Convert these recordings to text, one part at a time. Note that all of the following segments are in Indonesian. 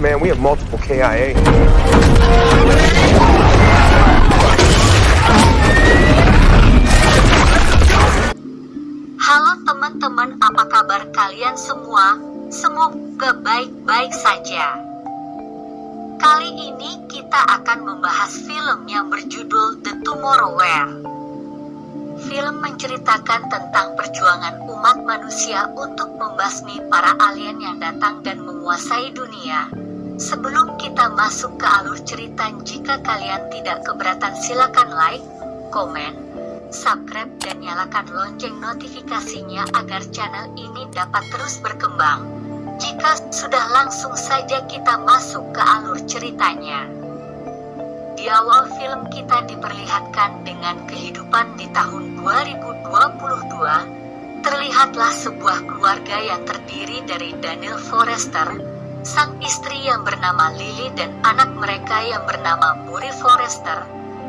Man, we have multiple KIA. Halo teman-teman, apa kabar kalian semua? Semoga baik-baik saja. Kali ini kita akan membahas film yang berjudul The Tomorrowhere. Film menceritakan tentang perjuangan umat manusia untuk membasmi para alien yang datang dan menguasai dunia. Sebelum kita masuk ke alur cerita, jika kalian tidak keberatan silakan like, komen, subscribe dan nyalakan lonceng notifikasinya agar channel ini dapat terus berkembang. Jika sudah, langsung saja kita masuk ke alur ceritanya. Di awal film kita diperlihatkan dengan kehidupan di tahun 2022. Terlihatlah sebuah keluarga yang terdiri dari Daniel Forrester, sang istri yang bernama Lily dan anak mereka yang bernama Murray Forrester.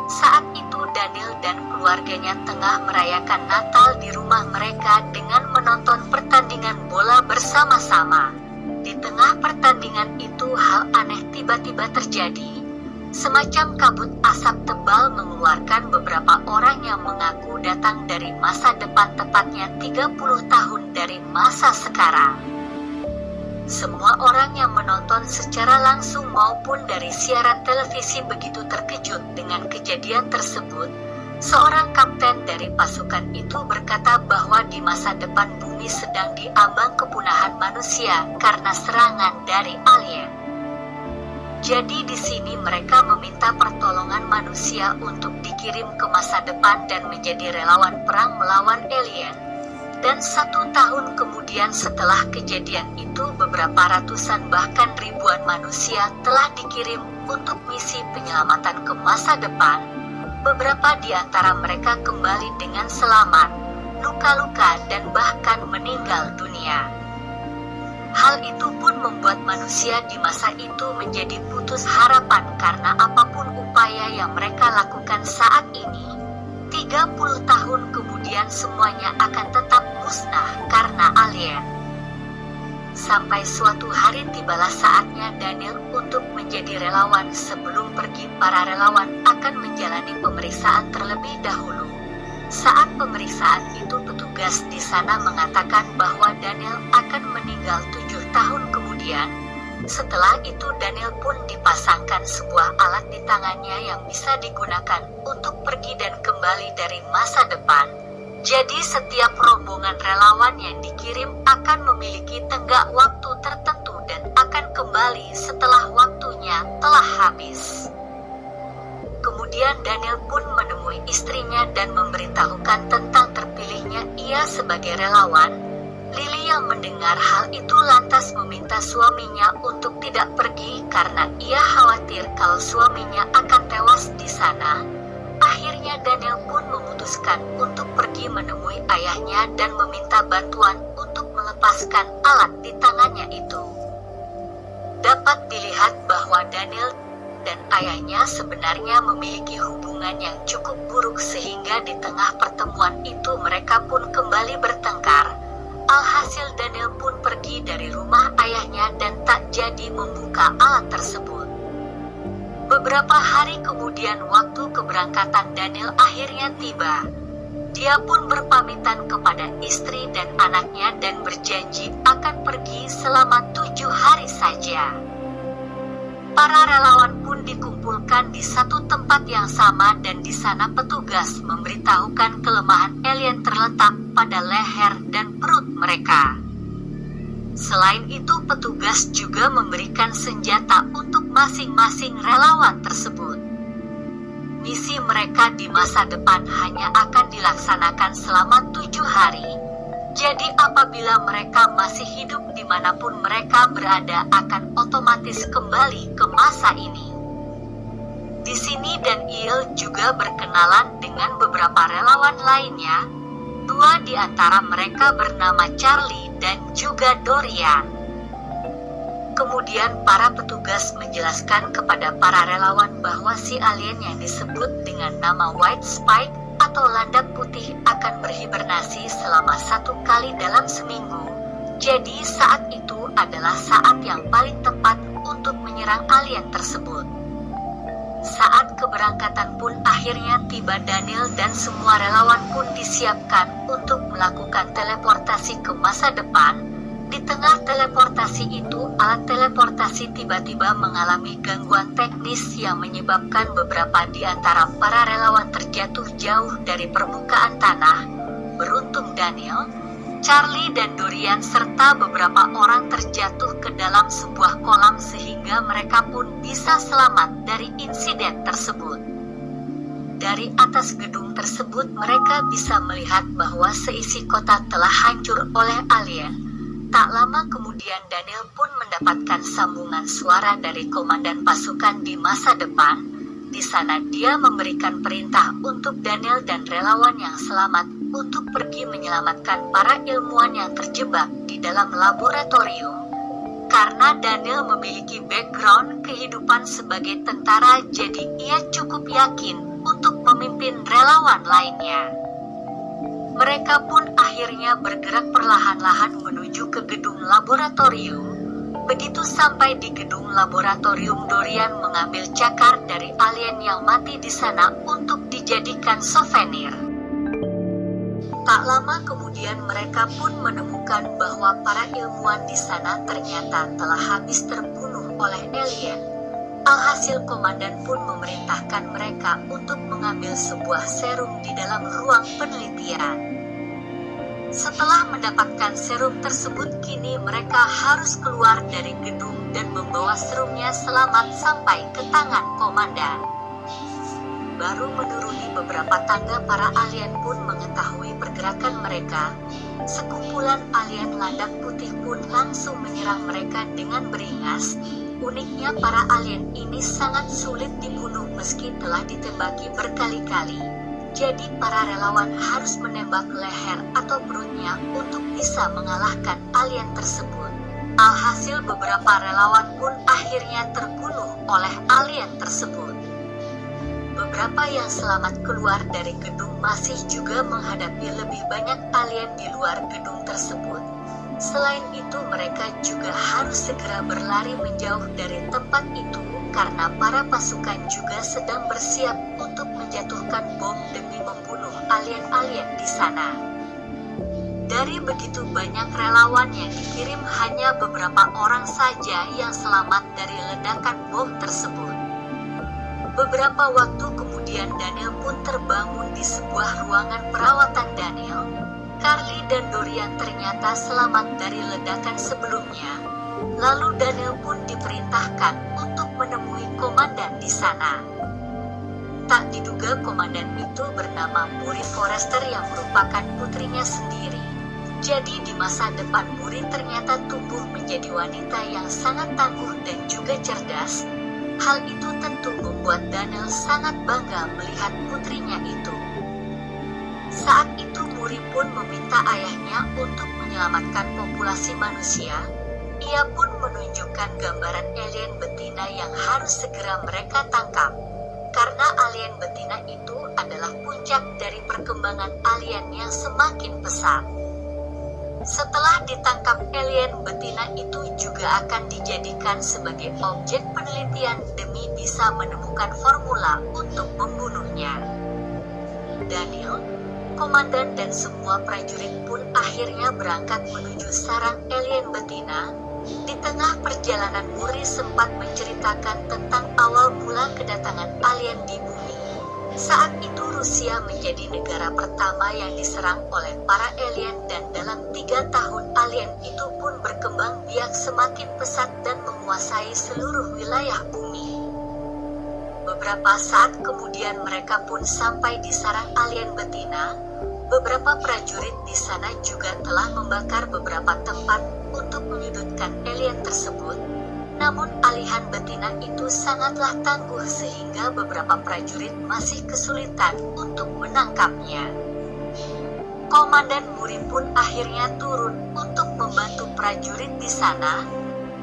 Saat itu Daniel dan keluarganya tengah merayakan Natal di rumah mereka dengan menonton pertandingan bola bersama-sama. Di tengah pertandingan itu hal aneh tiba-tiba terjadi. Semacam kabut asap tebal mengeluarkan beberapa orang yang mengaku datang dari masa depan, tepatnya 30 tahun dari masa sekarang. Semua orang yang menonton secara langsung maupun dari siaran televisi begitu terkejut dengan kejadian tersebut. Seorang kapten dari pasukan itu berkata bahwa di masa depan bumi sedang diambang kepunahan manusia karena serangan dari alien. Jadi di sini mereka meminta pertolongan manusia untuk dikirim ke masa depan dan menjadi relawan perang melawan alien. Dan 1 tahun kemudian setelah kejadian itu, beberapa ratusan bahkan ribuan manusia telah dikirim untuk misi penyelamatan ke masa depan. Beberapa di antara mereka kembali dengan selamat, luka-luka dan bahkan meninggal dunia. Hal itu pun membuat manusia di masa itu menjadi putus harapan karena apapun upaya yang mereka lakukan saat ini, 30 tahun kemudian semuanya akan tetap musnah karena alien. Sampai suatu hari tibalah saatnya Daniel untuk menjadi relawan. Sebelum pergi, para relawan akan menjalani pemeriksaan terlebih dahulu. Saat pemeriksaan itu, petugas di sana mengatakan bahwa Daniel akan meninggal 7 tahun kemudian. Setelah itu Daniel pun dipasangkan sebuah alat di tangannya yang bisa digunakan untuk pergi dan kembali dari masa depan. Jadi setiap rombongan relawan yang dikirim akan memiliki tenggat waktu tertentu dan akan kembali setelah waktunya telah habis. Kemudian Daniel pun menemui istrinya dan memberitahukan tentang terpilihnya ia sebagai relawan. Lily yang mendengar hal itu lantas meminta suaminya untuk tidak pergi karena ia khawatir kalau suaminya akan tewas di sana. Akhirnya Daniel pun memutuskan untuk pergi menemui ayahnya dan meminta bantuan untuk melepaskan alat di tangannya itu. Dapat dilihat bahwa Daniel dan ayahnya sebenarnya memiliki hubungan yang cukup buruk sehingga di tengah pertemuan itu mereka pun kembali bertengkar. Alhasil Daniel pun pergi dari rumah ayahnya dan tak jadi membuka alat tersebut. Beberapa hari kemudian waktu keberangkatan Daniel akhirnya tiba. Dia pun berpamitan kepada istri dan anaknya dan berjanji akan pergi selama 7 hari saja. Para relawan pun dikumpulkan di satu tempat yang sama dan di sana petugas memberitahukan kelemahan alien terletak pada leher dan perut mereka. Selain itu petugas juga memberikan senjata untuk masing-masing relawan tersebut. Misi mereka di masa depan hanya akan dilaksanakan selama 7 hari. Jadi apabila mereka masih hidup dimanapun mereka berada akan otomatis kembali ke masa ini. Di sini Daniel juga berkenalan dengan beberapa relawan lainnya. 2 di antara mereka bernama Charlie dan juga Dorian. Kemudian para petugas menjelaskan kepada para relawan bahwa si alien yang disebut dengan nama White Spike atau landak putih akan berhibernasi selama 1 kali dalam seminggu. Jadi saat itu adalah saat yang paling tepat untuk menyerang alien tersebut. Saat keberangkatan pun akhirnya tiba, Daniel dan semua relawan pun disiapkan untuk melakukan teleportasi ke masa depan. Di tengah teleportasi itu, alat teleportasi tiba-tiba mengalami gangguan teknis yang menyebabkan beberapa di antara para relawan terjatuh jauh dari permukaan tanah. Beruntung Daniel, Charlie dan Dorian serta beberapa orang terjatuh ke dalam sebuah kolam sehingga mereka pun bisa selamat dari insiden tersebut. Dari atas gedung tersebut mereka bisa melihat bahwa seisi kota telah hancur oleh alien. Tak lama kemudian Daniel pun mendapatkan sambungan suara dari komandan pasukan di masa depan. Di sana dia memberikan perintah untuk Daniel dan relawan yang selamat untuk pergi menyelamatkan para ilmuwan yang terjebak di dalam laboratorium. Karena Daniel memiliki background kehidupan sebagai tentara, jadi ia cukup yakin untuk memimpin relawan lainnya. Mereka pun akhirnya bergerak perlahan-lahan menuju ke gedung laboratorium. Begitu sampai di gedung laboratorium, Dorian mengambil cakar dari alien yang mati di sana untuk dijadikan souvenir. Tak lama kemudian mereka pun menemukan bahwa para ilmuwan di sana ternyata telah habis terbunuh oleh alien. Alhasil komandan pun memerintahkan mereka untuk mengambil sebuah serum di dalam ruang penelitian. Setelah mendapatkan serum tersebut, kini mereka harus keluar dari gedung dan membawa serumnya selamat sampai ke tangan komandan. Baru menuruni beberapa tangga, para alien pun mengetahui pergerakan mereka. Sekumpulan alien landak putih pun langsung menyerang mereka dengan beringas. Uniknya para alien ini sangat sulit dibunuh meski telah ditembaki berkali-kali. Jadi para relawan harus menembak leher atau perutnya untuk bisa mengalahkan alien tersebut. Alhasil beberapa relawan pun akhirnya terbunuh oleh alien tersebut. Beberapa yang selamat keluar dari gedung masih juga menghadapi lebih banyak alien di luar gedung tersebut. Selain itu mereka juga harus segera berlari menjauh dari tempat itu karena para pasukan juga sedang bersiap untuk menjatuhkan bom demi membunuh alien-alien di sana. Dari begitu banyak relawan yang dikirim, hanya beberapa orang saja yang selamat dari ledakan bom tersebut. Beberapa waktu kemudian Daniel pun terbangun di sebuah ruangan perawatan. Daniel, Carly dan Dorian ternyata selamat dari ledakan sebelumnya. Lalu Daniel pun diperintahkan untuk menemui komandan di sana. Tak diduga komandan itu bernama Muri Forrester yang merupakan putrinya sendiri. Jadi di masa depan Muri ternyata tumbuh menjadi wanita yang sangat tangguh dan juga cerdas. Hal itu tentu membuat Daniel sangat bangga melihat putrinya itu. Saat itu Muri pun meminta ayahnya untuk menyelamatkan populasi manusia. Ia pun menunjukkan gambaran alien betina yang harus segera mereka tangkap. Karena alien betina itu adalah puncak dari perkembangan alien yang semakin pesat. Setelah ditangkap, alien betina itu juga akan dijadikan sebagai objek penelitian demi bisa menemukan formula untuk membunuhnya. Daniel, komandan dan semua prajurit pun akhirnya berangkat menuju sarang alien betina. Di tengah perjalanan Muri sempat menceritakan tentang awal mula kedatangan alien di bumi. Saat itu Rusia menjadi negara pertama yang diserang oleh para alien dan dalam 3 tahun alien itu pun berkembang biak semakin pesat dan menguasai seluruh wilayah bumi. Beberapa saat kemudian mereka pun sampai di sarang alien betina. Beberapa prajurit di sana juga telah membakar beberapa tempat untuk menyudutkan alien tersebut. Namun alihan betina itu sangatlah tangguh sehingga beberapa prajurit masih kesulitan untuk menangkapnya. Komandan Muri pun akhirnya turun untuk membantu prajurit di sana.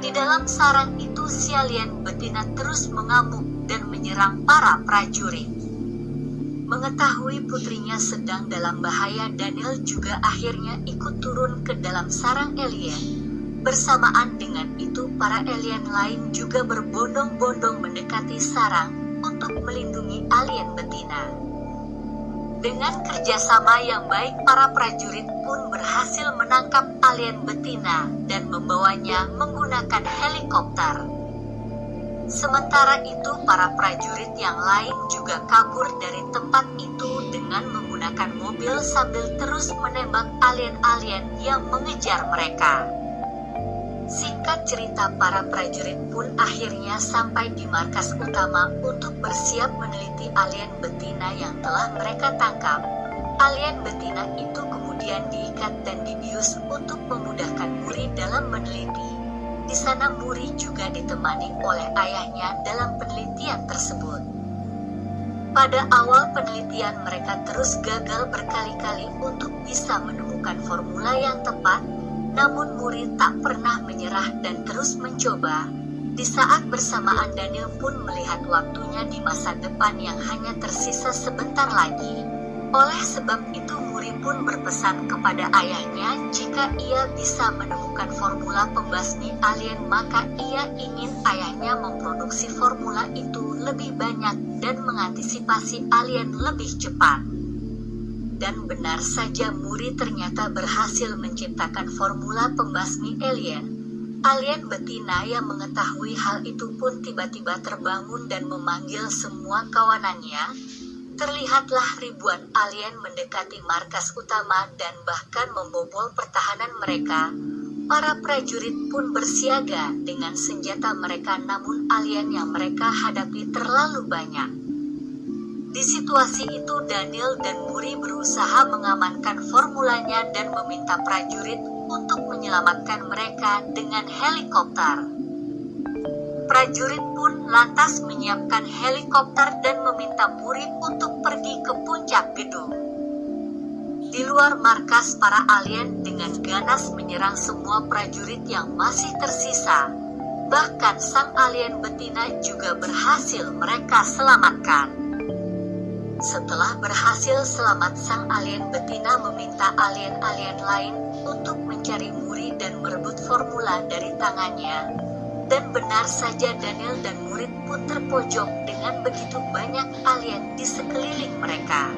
Di dalam sarang itu si alien betina terus mengamuk dan menyerang para prajurit. Mengetahui putrinya sedang dalam bahaya, Daniel juga akhirnya ikut turun ke dalam sarang alien. Bersamaan dengan itu para alien lain juga berbondong-bondong mendekati sarang untuk melindungi alien betina. Dengan kerjasama yang baik, para prajurit pun berhasil menangkap alien betina dan membawanya menggunakan helikopter. Sementara itu, para prajurit yang lain juga kabur dari tempat itu dengan menggunakan mobil sambil terus menembak alien-alien yang mengejar mereka. Singkat cerita, para prajurit pun akhirnya sampai di markas utama untuk bersiap meneliti alien betina yang telah mereka tangkap. Alien betina itu kemudian diikat dan dibius untuk memudahkan Muri dalam meneliti. Di sana Muri juga ditemani oleh ayahnya dalam penelitian tersebut. Pada awal penelitian mereka terus gagal berkali-kali untuk bisa menemukan formula yang tepat. Namun Muri tak pernah menyerah dan terus mencoba. Di saat bersamaan Daniel pun melihat waktunya di masa depan yang hanya tersisa sebentar lagi. Oleh sebab itu Muri pun berpesan kepada ayahnya jika ia bisa menemukan formula pembasmi alien maka ia ingin ayahnya memproduksi formula itu lebih banyak dan mengantisipasi alien lebih cepat. Dan benar saja Muri ternyata berhasil menciptakan formula pembasmi alien. Alien betina yang mengetahui hal itu pun tiba-tiba terbangun dan memanggil semua kawanannya. Terlihatlah ribuan alien mendekati markas utama dan bahkan membobol pertahanan mereka. Para prajurit pun bersiaga dengan senjata mereka, namun alien yang mereka hadapi terlalu banyak. Di situasi itu Daniel dan Muri berusaha mengamankan formulanya dan meminta prajurit untuk menyelamatkan mereka dengan helikopter. Prajurit pun lantas menyiapkan helikopter dan meminta Muri untuk pergi ke puncak gedung. Di luar markas, para alien dengan ganas menyerang semua prajurit yang masih tersisa. Bahkan sang alien betina juga berhasil mereka selamatkan. Setelah berhasil selamat, sang alien betina meminta alien-alien lain untuk mencari Muri dan merebut formula dari tangannya. Dan benar saja Daniel dan murid pun terpojok dengan begitu banyak alien di sekeliling mereka.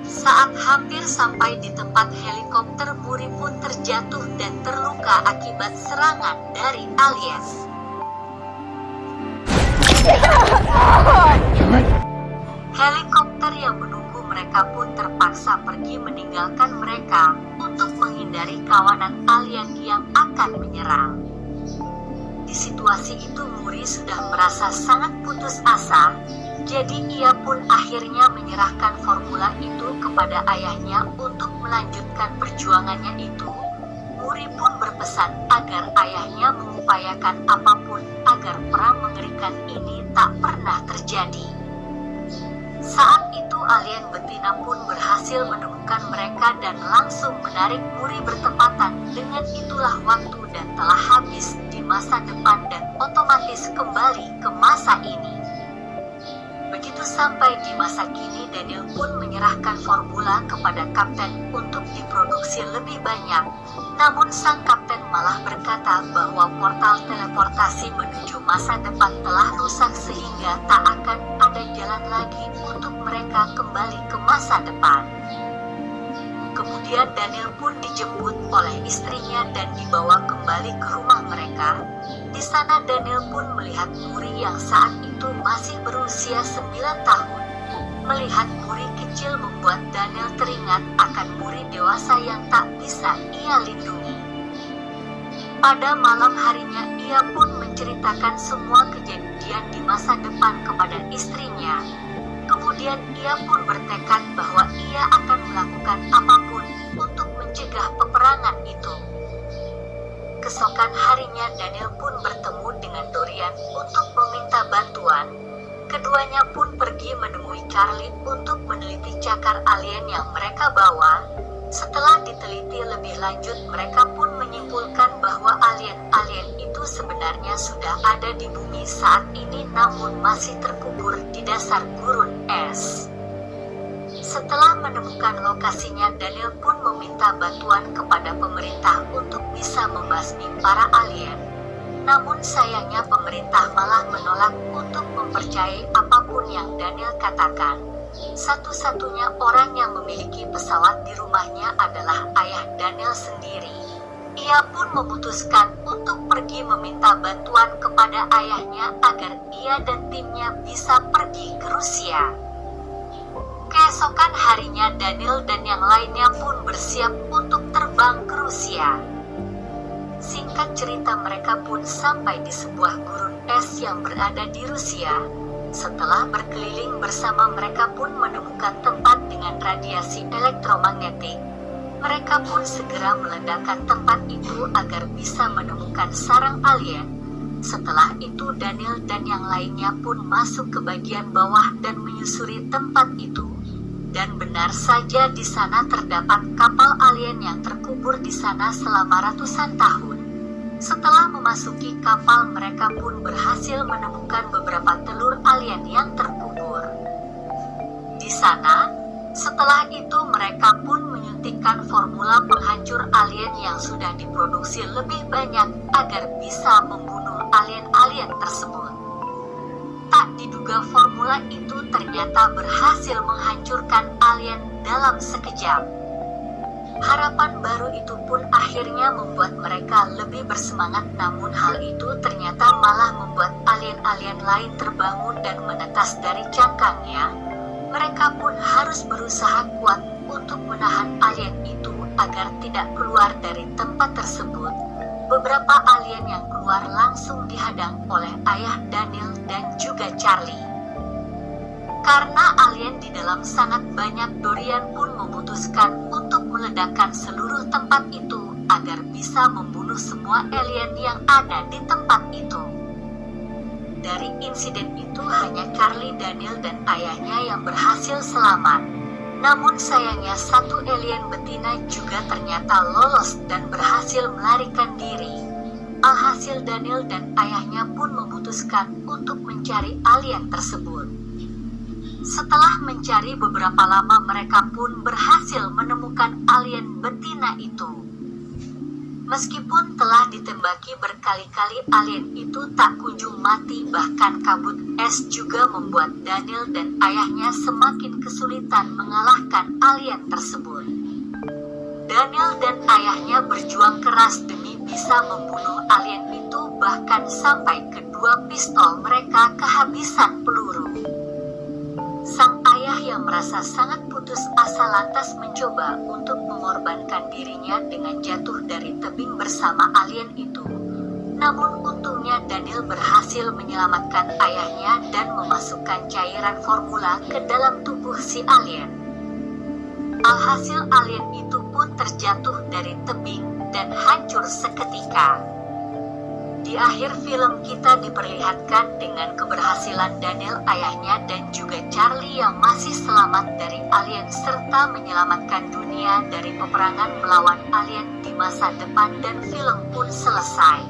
Saat hampir sampai di tempat helikopter, Muri pun terjatuh dan terluka akibat serangan dari alien. Helikopter yang menunggu mereka pun terpaksa pergi meninggalkan mereka untuk menghindari kawanan alien yang akan menyerang. Di situasi itu Muri sudah merasa sangat putus asa, jadi ia pun akhirnya menyerahkan formula itu kepada ayahnya untuk melanjutkan perjuangannya itu. Muri pun berpesan agar ayahnya mengupayakan apapun agar perang mengerikan ini tak pernah terjadi. Saat itu alien betina pun berhasil menemukan mereka dan langsung menarik Muri bertepatan dengan itulah waktu dan telah habis di masa depan dan otomatis kembali ke masa ini. Begitu sampai di masa kini, Daniel pun menyerahkan formula kepada kapten untuk diproduksi lebih banyak. Namun sang kapten malah berkata bahwa portal teleportasi menuju masa depan telah rusak sehingga tak akan ada jalan lagi untuk mereka kembali ke masa depan. Kemudian Daniel pun dijemput oleh istrinya dan dibawa kembali ke rumah mereka. Di sana Daniel pun melihat Muri yang saat itu masih berusia 9 tahun. Melihat Muri kecil membuat Daniel teringat akan Muri dewasa yang tak bisa ia lindungi. Pada malam harinya ia pun menceritakan semua kejadian di masa depan kepada istrinya. Kemudian ia pun bertekad bahwa ia akan melakukan apapun untuk mencegah peperangan itu. Keesokan harinya Daniel pun bertemu dengan Dorian untuk meminta bantuan. Keduanya pun pergi menemui Charlie untuk meneliti cakar alien yang mereka bawa. Setelah diteliti lebih lanjut, mereka pun menyimpulkan bahwa alien-alien itu sebenarnya sudah ada di bumi saat ini namun masih terkubur di dasar gurun es. Setelah menemukan lokasinya, Daniel pun meminta bantuan kepada pemerintah untuk bisa membasmi para alien. Namun sayangnya pemerintah malah menolak untuk mempercayai apapun yang Daniel katakan. Satu-satunya orang yang memiliki pesawat di rumahnya adalah ayah Daniel sendiri. Ia pun memutuskan untuk pergi meminta bantuan kepada ayahnya agar ia dan timnya bisa pergi ke Rusia. Keesokan harinya Daniel dan yang lainnya pun bersiap untuk terbang ke Rusia. Singkat cerita, mereka pun sampai di sebuah gurun es yang berada di Rusia. Setelah berkeliling bersama, mereka pun menemukan tempat dengan radiasi elektromagnetik. Mereka pun segera meledakkan tempat itu agar bisa menemukan sarang alien. Setelah itu Daniel dan yang lainnya pun masuk ke bagian bawah dan menyusuri tempat itu. Dan benar saja di sana terdapat kapal alien yang terkubur di sana selama ratusan tahun. Setelah memasuki kapal, mereka pun berhasil menemukan beberapa telur alien yang terkubur di sana. Setelah itu mereka pun menyuntikkan formula penghancur alien yang sudah diproduksi lebih banyak agar bisa membunuh alien-alien tersebut. Tak diduga formula itu ternyata berhasil menghancurkan alien dalam sekejap. Harapan baru itu pun akhirnya membuat mereka lebih bersemangat, namun hal itu ternyata malah membuat alien-alien lain terbangun dan menetas dari cangkangnya. Mereka pun harus berusaha kuat untuk menahan alien itu agar tidak keluar dari tempat tersebut. Beberapa alien yang keluar langsung dihadang oleh ayah Daniel dan juga Charlie. Karena alien di dalam sangat banyak, Dorian pun memutuskan untuk meledakkan seluruh tempat itu agar bisa membunuh semua alien yang ada di tempat itu. Dari insiden itu hanya Charlie, Daniel, dan ayahnya yang berhasil selamat. Namun sayangnya satu alien betina juga ternyata lolos dan berhasil melarikan diri. Alhasil Daniel dan ayahnya pun memutuskan untuk mencari alien tersebut. Setelah mencari beberapa lama, mereka pun berhasil menemukan alien betina itu. Meskipun telah ditembaki berkali-kali, alien itu tak kunjung mati, bahkan kabut es juga membuat Daniel dan ayahnya semakin kesulitan mengalahkan alien tersebut. Daniel dan ayahnya berjuang keras demi bisa membunuh alien itu, bahkan sampai kedua pistol mereka kehabisan peluru. Sang ayah yang merasa sangat putus asa lantas mencoba untuk mengorbankan dirinya dengan jatuh dari tebing bersama alien itu. Namun untungnya Daniel berhasil menyelamatkan ayahnya dan memasukkan cairan formula ke dalam tubuh si alien. Alhasil alien itu pun terjatuh dari tebing dan hancur seketika. Di akhir film kita diperlihatkan dengan keberhasilan Daniel, ayahnya, dan juga Charlie yang masih selamat dari alien serta menyelamatkan dunia dari peperangan melawan alien di masa depan, dan film pun selesai.